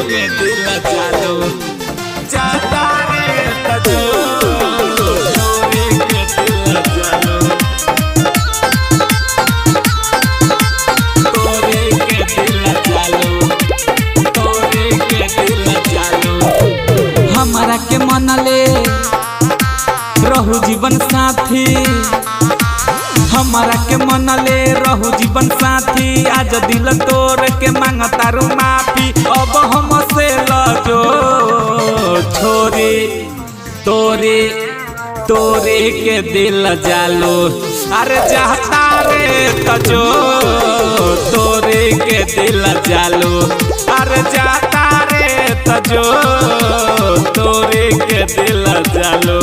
के दिल जालो जाता रे तजो तोरे के दिल जालो तोरे के दिल जालो तोरे के दिल जालो हमारा के मनले रहू जीवन साथी हमारा के मनले रहू जीवन साथी आज दिल तोड़ के मांगतारू माफी अब हमसे लजो छोरी तोरे तोरे के दिल जालो अरे चाहता रे तजो तोरे के दिल जालो अरे चाहता रे तजो तोरे के दिल जालो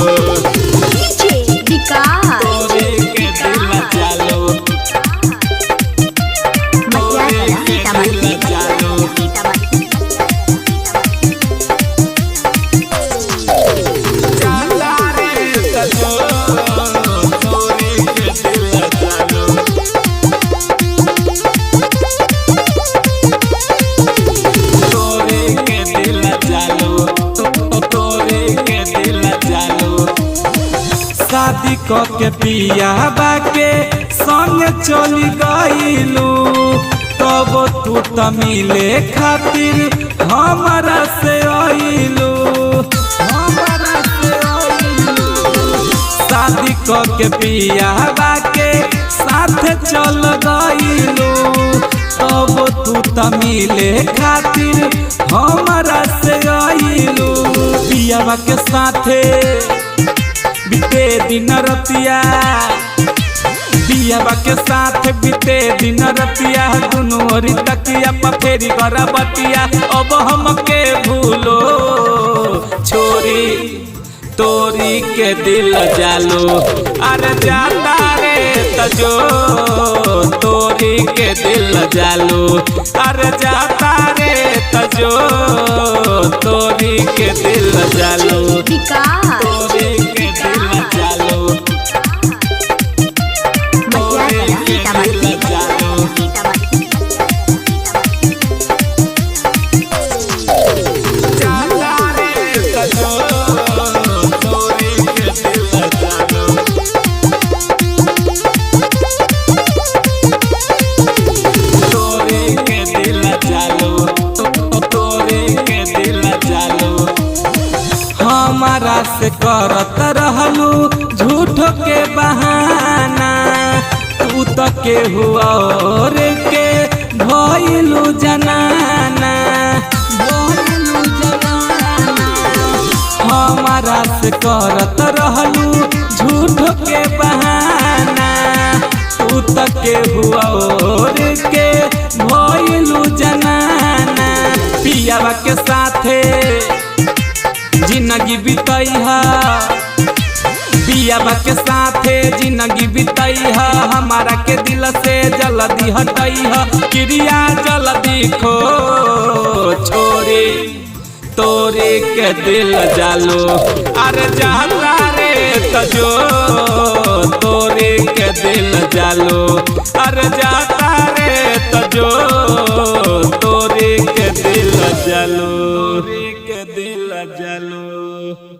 शादी के पिया बाके संग चली गईलू तब तू त मिले खातिर हमारा से आइलू शादी के पिया बाके साथ चल गईलू तब तू त मिले खातिर हमारा से आइलू पिया के साथे बीते दिन रतिया पियाबा के साथ बीते दिन रतिया दुनू ओरी तकिया पर फेरी बतिया अब हमके भूलो छोरी तोरी के दिल जालो अरे जाता रे तजो तोरी के दिल जालो अरे जाता रे तजो तोरी के दिल जालो तोरी के दिल जालो तोरी के दिल जालो जाता रे तजो तोरी के दिल जालो तोरी के दिल जालो तोरी के दिल जालो हमारा से करत रहलू झूठ के बहाना तू तो के हुआ और के भइलू जनाना हमारा से करत रहलू झूठ के बहाना तू तो के हुआ और के भइलू जनाना पियावा के साथे जिंदगी बितैहा पियाबा के साथे जिंदगी बितैहा हमारा के दिल से जल्दी हटैहा क्रिया जल्दी खो छोरी तोरे के दिल जालो अरे जाता रे तजो तोरे के दिल जालो अरे जा